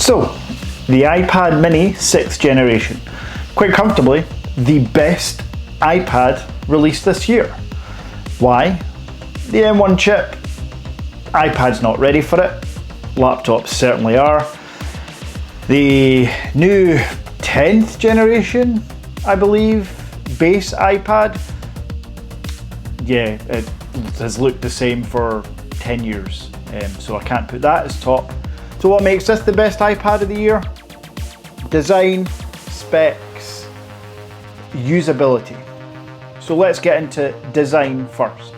So, the iPad mini 6th generation. Quite comfortably, the best iPad released this year. Why? The M1 chip. iPad's not ready for it. Laptops certainly are. The new 10th generation, I believe, base iPad. Yeah, it has looked the same for 10 years. So I can't put that as top. So what makes this the best iPad of the year? Design, specs, usability. So let's get into design first.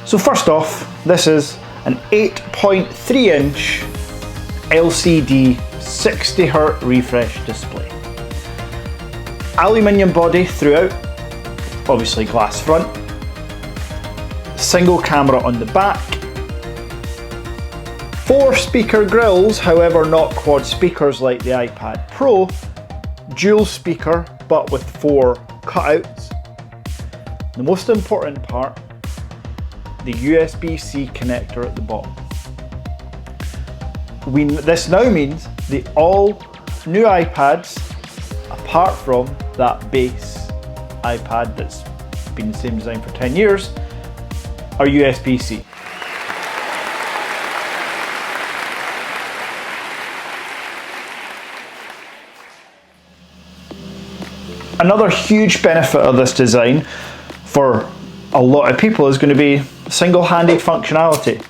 So first off, this is an 8.3 inch LCD 60Hz refresh display. Aluminium body throughout, obviously glass front, single camera on the back, 4 speaker grills, however not quad speakers like the iPad Pro, dual speaker but with 4 cutouts. The most important part, the USB-C connector at the bottom. This now means the all new iPads, apart from that base iPad that's been the same design for 10 years, are USB-C. Another huge benefit of this design for a lot of people is going to be single-handed functionality.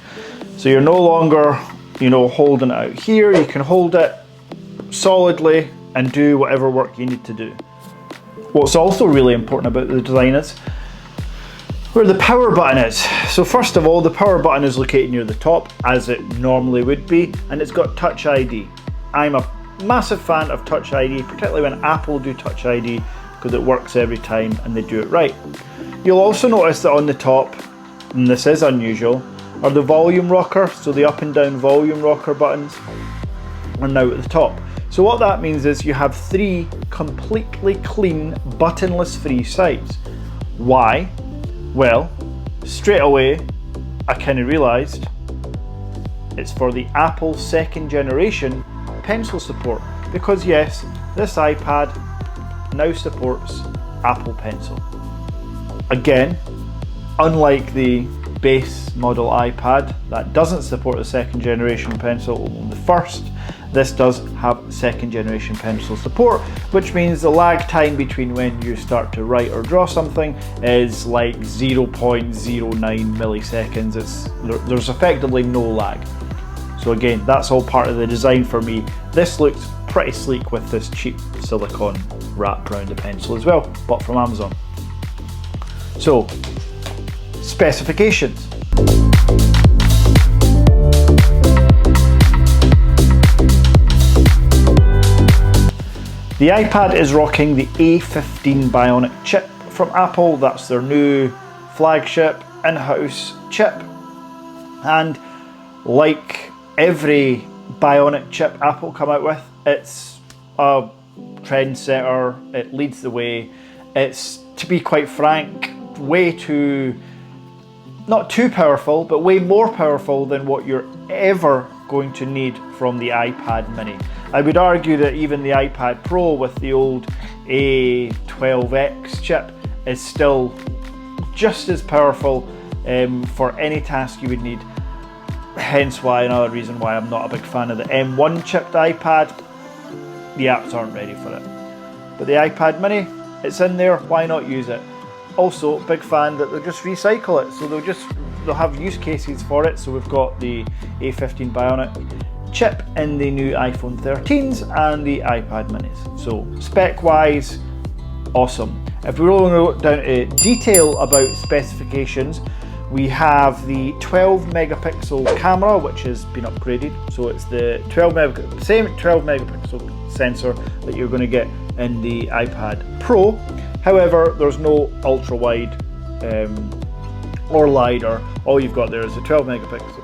So you're no longer, holding it out here. You can hold it solidly and do whatever work you need to do. What's also really important about the design is where the power button is. So first of all, the power button is located near the top, as it normally would be, and it's got Touch ID. I'm a massive fan of Touch ID, particularly when Apple do Touch ID, because it works every time and they do it right. You'll also notice that on the top, and this is unusual, are the volume rocker, so the up and down volume rocker buttons are now at the top. So what that means is you have 3 completely clean, buttonless free sides. Why? Well, straight away, I kind of realised it's for the Apple 2nd generation pencil support. Because yes, this iPad now supports Apple Pencil. Again, unlike the base model iPad that doesn't support the 2nd generation pencil, only the 1st, this does have 2nd generation pencil support, which means the lag time between when you start to write or draw something is like 0.09 milliseconds. There's effectively no lag. So again, that's all part of the design for me. This looks pretty sleek with this cheap silicone wrap around the pencil as well, bought from Amazon. So, specifications. The iPad is rocking the A15 Bionic chip from Apple. That's their new flagship in-house chip. And like every Bionic chip Apple come out with, it's a trendsetter, it leads the way. It's, to be quite frank, way too, not too powerful, but way more powerful than what you're ever going to need from the iPad mini. I would argue that even the iPad Pro with the old A12X chip is still just as powerful for any task you would need. Hence why, another reason why I'm not a big fan of the M1 chipped iPad. The apps aren't ready for it. But the iPad mini, it's in there, why not use it? Also, big fan that they'll just recycle it, so they'll have use cases for it. So we've got the A15 Bionic chip in the new iPhone 13s and the iPad minis. So spec wise, awesome. If we really want to go down to detail about specifications, we have the 12 megapixel camera, which has been upgraded. So it's the same 12 megapixel sensor that you're going to get in the iPad Pro. However, there's no ultra wide or LiDAR. All you've got there is a 12 megapixel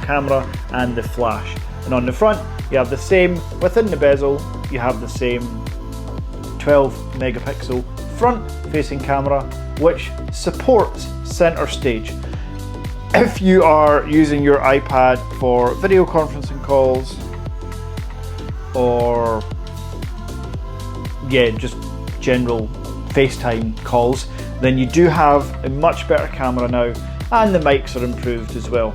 camera and the flash. And on the front, you have the same, within the bezel, you have the same 12 megapixel front facing camera which supports center stage. If you are using your iPad for video conferencing calls or just general FaceTime calls, then you do have a much better camera now, and the mics are improved as well.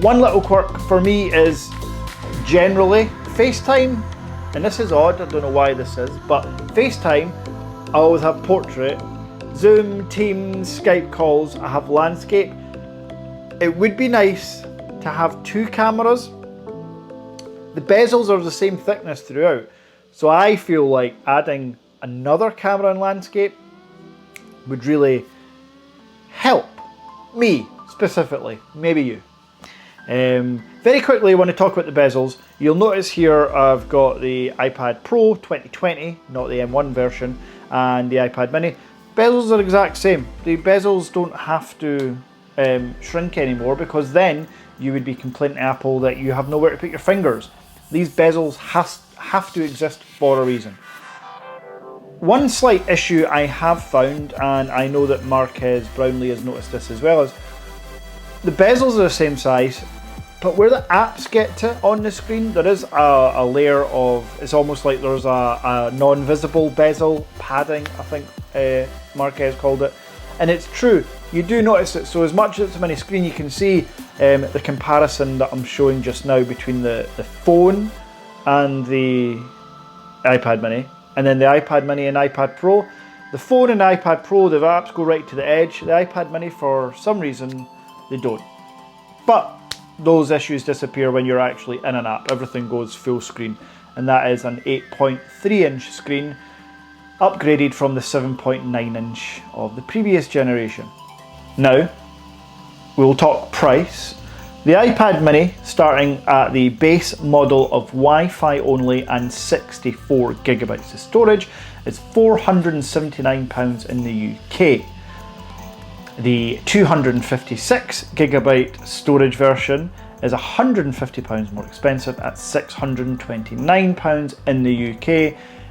One little quirk for me is generally FaceTime, and this is odd, I don't know why this is, but FaceTime, I always have portrait. Zoom, Teams, Skype calls, I have landscape. It would be nice to have two cameras. The bezels are the same thickness throughout, so I feel like adding another camera in landscape would really help me specifically, maybe you. Very quickly, when I talk about the bezels, you'll notice here I've got the iPad Pro 2020, not the M1 version, and the iPad Mini. Bezels are exact same. The bezels don't have to shrink anymore, because then you would be complaining to Apple that you have nowhere to put your fingers. These bezels have to exist for a reason. One slight issue I have found, and I know that Marquez Brownlee has noticed this as well, is the bezels are the same size, but where the apps get to on the screen, there is a layer of, it's almost like there's a non-visible bezel padding, I think Marquez called it. And it's true, you do notice it. So as much as it's a mini screen, you can see the comparison that I'm showing just now between the phone and the iPad Mini, and then the iPad Mini and iPad Pro. The phone and iPad Pro, the apps go right to the edge. The iPad Mini, for some reason, they don't. But those issues disappear when you're actually in an app. Everything goes full screen, and that is an 8.3 inch screen, upgraded from the 7.9 inch of the previous generation. Now, we'll talk price. The iPad Mini, starting at the base model of Wi-Fi only and 64 gigabytes of storage, is £479 in the UK. The 256 gigabyte storage version is £150 more expensive at £629 in the UK.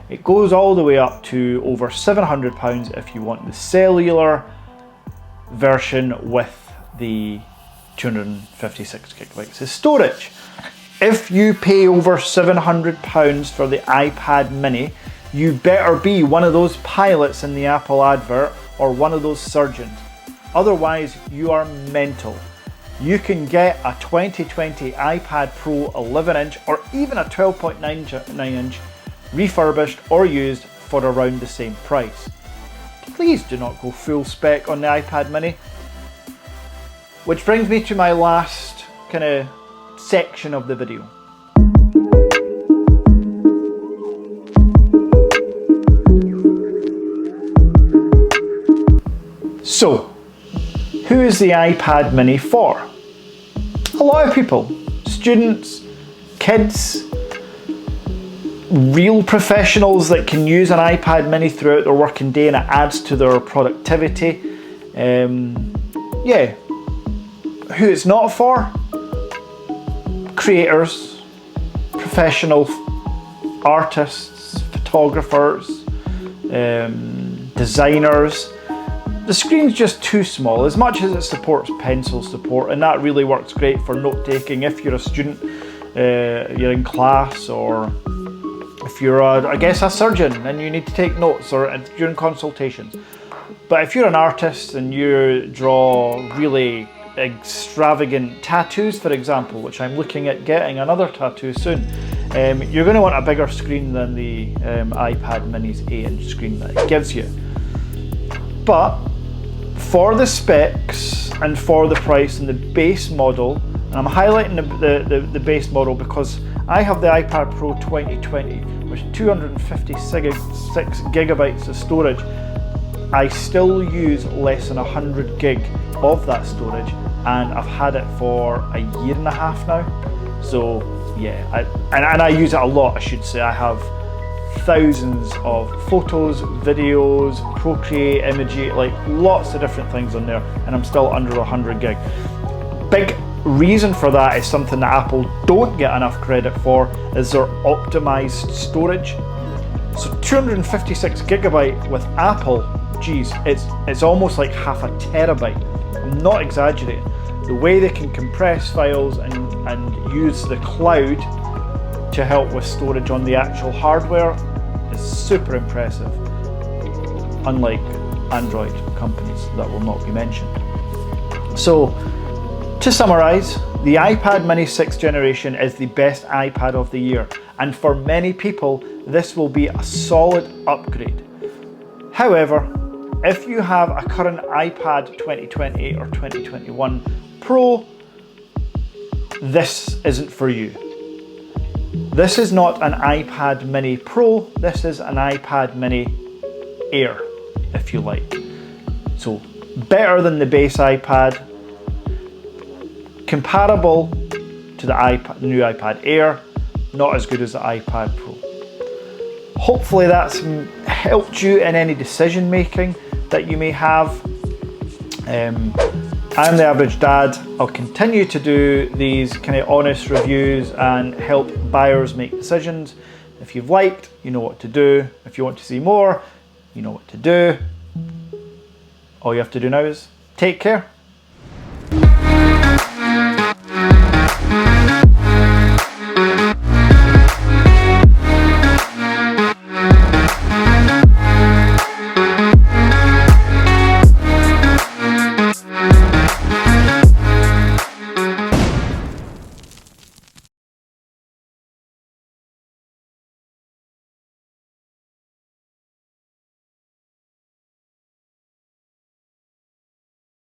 It goes all the way up to over £700 if you want the cellular version with the 256 gigabytes of storage. If you pay over £700 for the iPad Mini, you better be one of those pilots in the Apple advert or one of those surgeons. Otherwise, you are mental. You can get a 2020 iPad Pro 11 inch or even a 12.9 inch refurbished or used for around the same price. Please do not go full spec on the iPad Mini. Which brings me to my last kind of section of the video. So, who is the iPad Mini for? A lot of people. Students, kids, real professionals that can use an iPad Mini throughout their working day and it adds to their productivity. Who it's not for? Creators, professional artists, photographers, designers. The screen's just too small, as much as it supports pencil support, and that really works great for note taking if you're a student, you're in class, or if you're a surgeon and you need to take notes, or during consultations. But if you're an artist and you draw really extravagant tattoos, for example, which I'm looking at getting another tattoo soon, you're going to want a bigger screen than the iPad Mini's 8-inch screen that it gives you. But for the specs and for the price and the base model, and I'm highlighting the base model because I have the iPad Pro 2020 with 256 gigabytes of storage. I still use less than 100 gig of that storage, and I've had it for a year and a half now. So yeah, I use it a lot, I should say. I have thousands of photos, videos, Procreate, Imagery, like lots of different things on there, and I'm still under 100 gig. Big reason for that is something that Apple don't get enough credit for, is their optimized storage. So 256 gigabyte with Apple geez, it's almost like half a terabyte. I'm not exaggerating. The way they can compress files and use the cloud to help with storage on the actual hardware is super impressive, unlike Android companies that will not be mentioned. So, to summarise, the iPad mini 6th generation is the best iPad of the year, and for many people this will be a solid upgrade. However, if you have a current iPad 2020 or 2021 Pro, this isn't for you. This is not an iPad mini Pro, this is an iPad mini Air, if you like. So better than the base iPad, comparable to the new iPad Air, not as good as the iPad Pro. Hopefully that's helped you in any decision making that you may have. I'm the Average Dad. I'll continue to do these kind of honest reviews and help buyers make decisions. If you've liked, you know what to do. If you want to see more, you know what to do. All you have to do now is take care.